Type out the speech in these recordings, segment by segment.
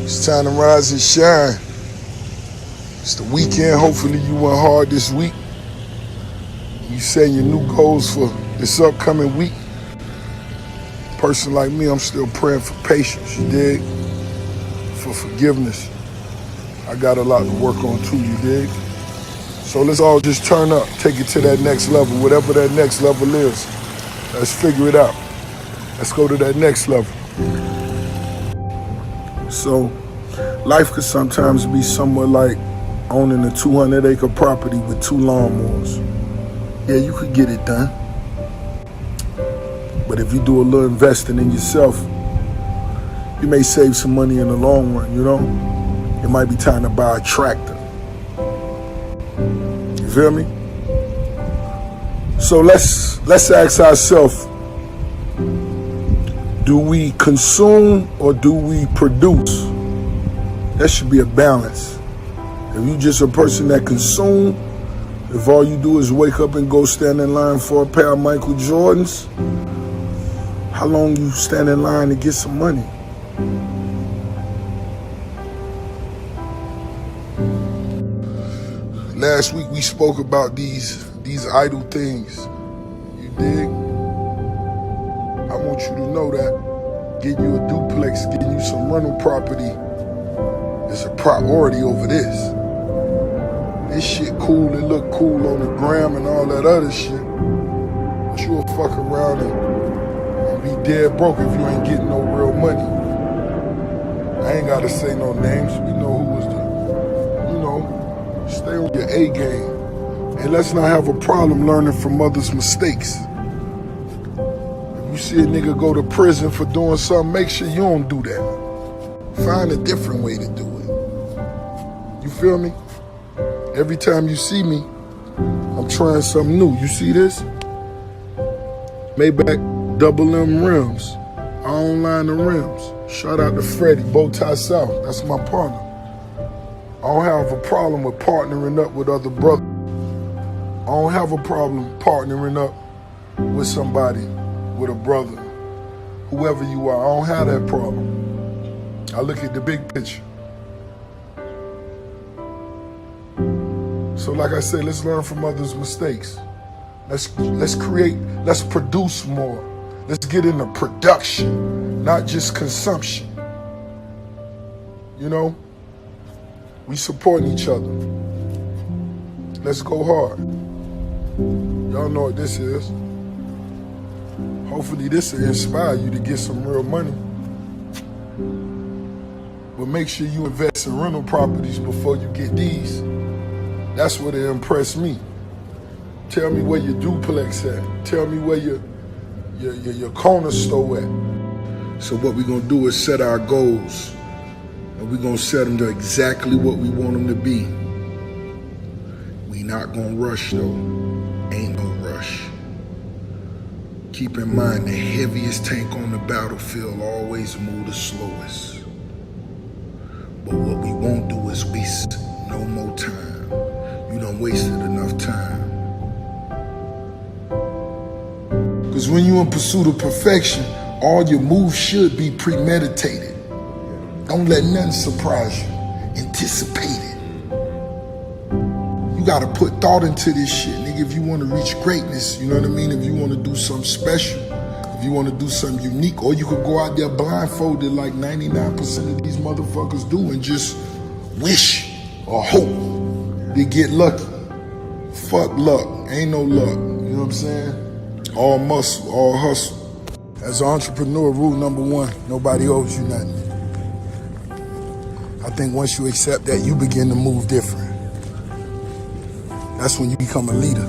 It's time to rise and shine. It's the weekend. Hopefully you went hard this week. You setting your new goals for this upcoming week. A person like me, I'm still praying for patience, you dig? For forgiveness. I got a lot to work on too, you dig? So let's all just turn up, take it to that next level, whatever that next level is. Let's figure it out. Let's go to that next level. So life could sometimes be somewhat like owning a 200-acre property with 2 lawnmowers. Yeah, you could get it done. But if you do a little investing in yourself, you may save some money in the long run, you know? It might be time to buy a tractor. You feel me? So let's ask ourselves, do we consume or do we produce? That should be a balance. If you just a person that consume, if all you do is wake up and go stand in line for a pair of Michael Jordans, how long you stand in line to get some money? Last week we spoke about these idle things. You dig? I want you to know that getting you a duplex, getting you some rental property is a priority over this. This shit cool, it look cool on the gram and all that other shit. But you'll fuck around and be dead broke if you ain't getting no real money. I ain't gotta say no names. We know who was stay on your A game. And let's not have a problem learning from others' mistakes. If you see a nigga go to prison for doing something, make sure you don't do that. Find a different way to do it. You feel me? Every time you see me, I'm trying something new. You see this? Maybach double M rims. I don't line the rims. Shout out to Freddie, Bowtie South. That's my partner. I don't have a problem with partnering up with other brothers. I don't have a problem partnering up with somebody, with a brother, whoever you are. I don't have that problem. I look at the big picture. So like I said, let's learn from others' mistakes. Let's produce more. Let's get into production, not just consumption. You know? We supporting each other. Let's go hard. Y'all know what this is. Hopefully this will inspire you to get some real money. But make sure you invest in rental properties before you get these. That's what impressed me. Tell me where your duplex at. Tell me where your corner store at. So what we're gonna do is set our goals. And we're gonna set them to exactly what we want them to be. We not gonna rush though. Ain't no rush. Keep in mind the heaviest tank on the battlefield always move the slowest. But what we won't do is waste no more time. You done wasted enough time. Because when you're in pursuit of perfection, all your moves should be premeditated. Don't let nothing surprise you. Anticipate it. You gotta put thought into this shit, nigga, if you wanna reach greatness, you know what I mean? If you wanna do something special, if you wanna do something unique, or you could go out there blindfolded like 99% of these motherfuckers do and just wish or hope to get lucky. Fuck luck, ain't no luck, you know what I'm saying? All muscle, all hustle. As an entrepreneur, rule number 1, nobody owes you nothing. I think once you accept that, you begin to move different. That's when you become a leader.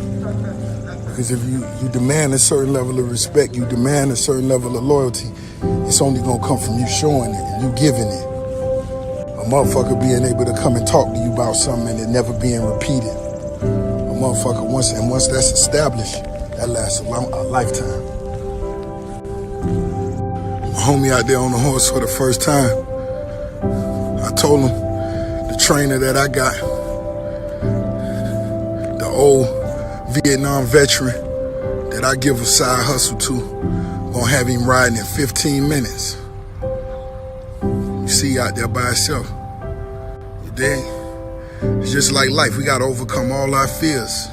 Because if you demand a certain level of respect, you demand a certain level of loyalty, it's only gonna come from you showing it and you giving it. A motherfucker being able to come and talk to you about something and it never being repeated. A motherfucker, once that's established, that lasts a lifetime. My homie out there on the horse for the first time, I told him, the trainer that I got, the old Vietnam veteran that I give a side hustle to, gonna have him riding in 15 minutes. sea out there by itself. You dig? It's just like life. We gotta overcome all our fears.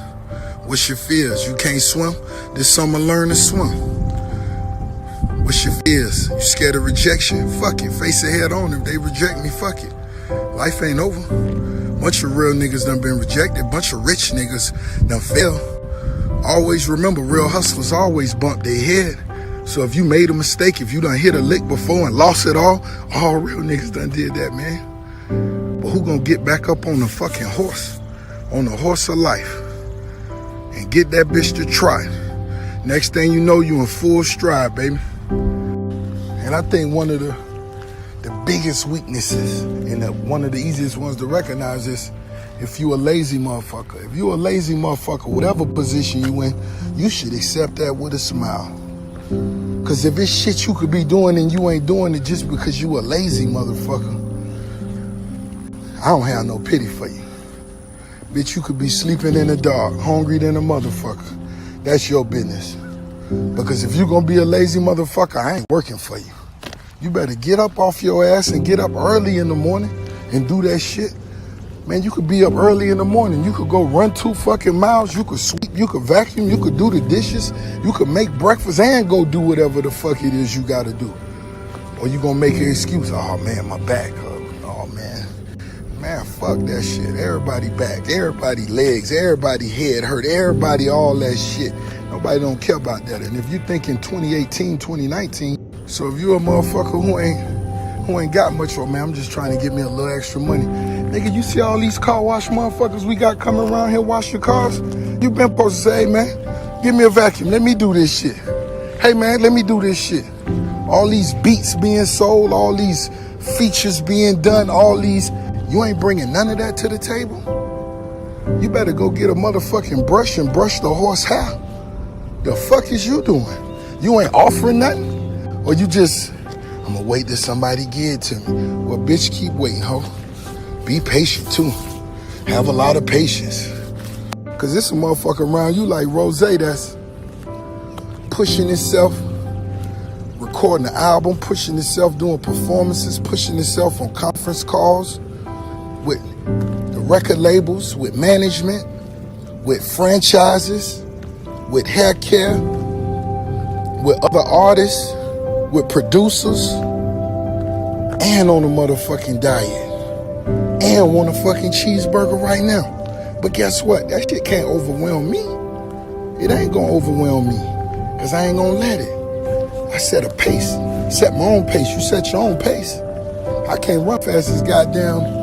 What's your fears? You can't swim? This summer learn to swim. What's your fears? You scared of rejection? Fuck it. Face it head on. If they reject me, fuck it. Life ain't over. Bunch of real niggas done been rejected. Bunch of rich niggas done failed. Always remember, real hustlers always bump their head. So if you made a mistake, if you done hit a lick before and lost it all real niggas done did that, man. But who gonna get back up on the fucking horse? On the horse of life. And get that bitch to trot. Next thing you know, you in full stride, baby. And I think one of the biggest weaknesses, and one of the easiest ones to recognize is if you a lazy motherfucker. If you a lazy motherfucker, whatever position you in, you should accept that with a smile. Cause if it's shit you could be doing and you ain't doing it just because you a lazy motherfucker, I don't have no pity for you. Bitch, you could be sleeping in the dark, hungry than a motherfucker. That's your business. Because if you gonna be a lazy motherfucker, I ain't working for you. You better get up off your ass and get up early in the morning and do that shit. Man, you could be up early in the morning. You could go run 2 fucking miles. You could sweep, you could vacuum, you could do the dishes. You could make breakfast and go do whatever the fuck it is you gotta do. Or you gonna make an excuse. Oh man, my back hurt. Oh man. Man, fuck that shit. Everybody back, everybody legs, everybody head hurt, everybody all that shit. Nobody don't care about that. And if you think in 2018, 2019, so if you a motherfucker who ain't got much, man, I'm just trying to get me a little extra money. Nigga, you see all these car wash motherfuckers we got coming around here wash your cars? You been supposed to say, hey man, give me a vacuum, let me do this shit. Hey man, let me do this shit. All these beats being sold, all these features being done, all these, you ain't bringing none of that to the table? You better go get a motherfucking brush and brush the horse hair. The fuck is you doing? You ain't offering nothing? Or you just, I'm gonna wait till somebody give it to me. Well, bitch, keep waiting, ho. Be patient, too. Have a lot of patience. Cause this a motherfucker around you like Rose that's pushing itself, recording an album, pushing itself, doing performances, pushing itself on conference calls with the record labels, with management, with franchises, with hair care, with other artists, with producers, and on a motherfucking diet, and want a fucking cheeseburger right now. But guess what? That shit can't overwhelm me. It ain't gonna overwhelm me, cause I ain't gonna let it. I set a pace, set my own pace. You set your own pace. I can't run fast as goddamn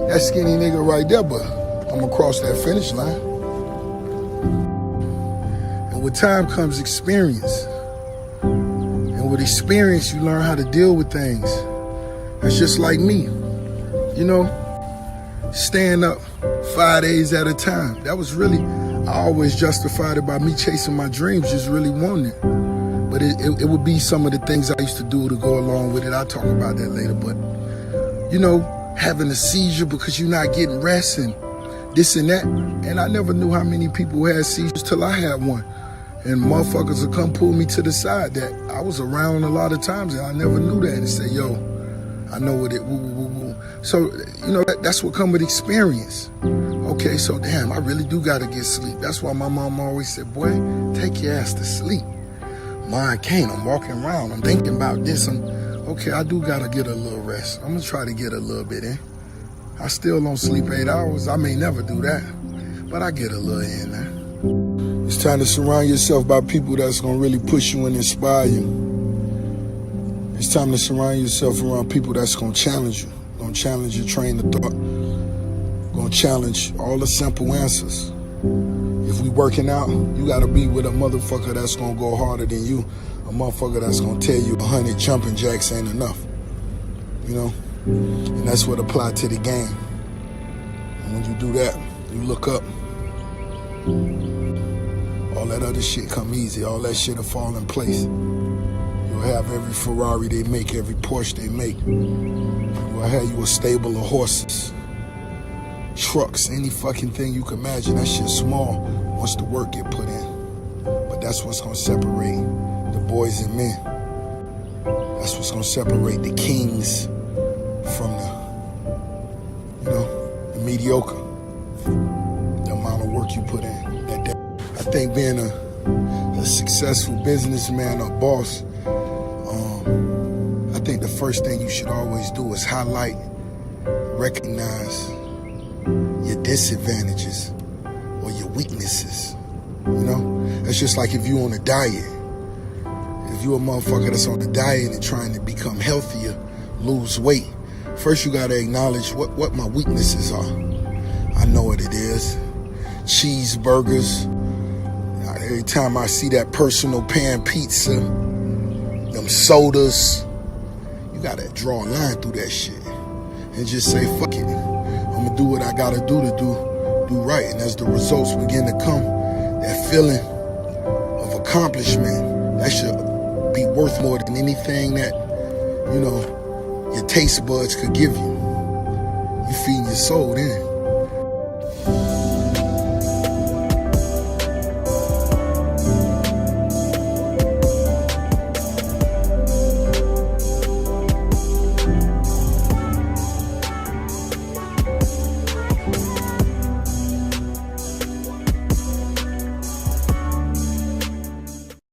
that skinny nigga right there, but I'm gonna cross that finish line. And with time comes experience. And with experience, you learn how to deal with things. That's just like me. You know, staying up 5 days at a time. That was really, I always justified it by me chasing my dreams, just really wanting it. But it would be some of the things I used to do to go along with it. I'll talk about that later. But, you know, having a seizure because you're not getting rest and this and that. And I never knew how many people had seizures till I had one. And motherfuckers would come pull me to the side that I was around a lot of times and I never knew that and say, yo, I know what it, woo, woo, woo, woo. So, you know, that's what come with experience. Okay, so damn, I really do gotta get sleep. That's why my mom always said, boy, take your ass to sleep. Mine can't, I'm walking around, I'm thinking about this. Okay, I do gotta get a little rest. I'm gonna try to get a little bit in. I still don't sleep 8 hours. I may never do that, but I get a little in there. It's time to surround yourself by people that's gonna really push you and inspire you. It's time to surround yourself around people that's gonna challenge you, gonna challenge your train of thought, gonna challenge all the simple answers. If we working out, you gotta be with a motherfucker that's gonna go harder than you, a motherfucker that's gonna tell you 100 jumping jacks ain't enough, you know? And that's what apply to the game. And when you do that, you look up, all that other shit come easy, all that shit'll fall in place. You'll have every Ferrari they make, every Porsche they make. You'll have you a stable of horses, trucks, any fucking thing you can imagine. That shit's small once the work get put in. But that's what's gonna separate the boys and men. That's what's gonna separate the kings from the mediocre, the amount of work you put in. I think being a successful businessman or boss, I think the first thing you should always do is highlight, recognize your disadvantages or your weaknesses. It's just like if you're on a diet. If you're a motherfucker that's on a diet and trying to become healthier, lose weight, first you gotta acknowledge what my weaknesses are. I know what it is. Cheeseburgers. Every time I see that personal pan pizza, them sodas, you gotta draw a line through that shit and just say, fuck it. I'm gonna do what I gotta do to do right. And as the results begin to come, that feeling of accomplishment, that should be worth more than anything that, your taste buds could give you. You feeding your soul then.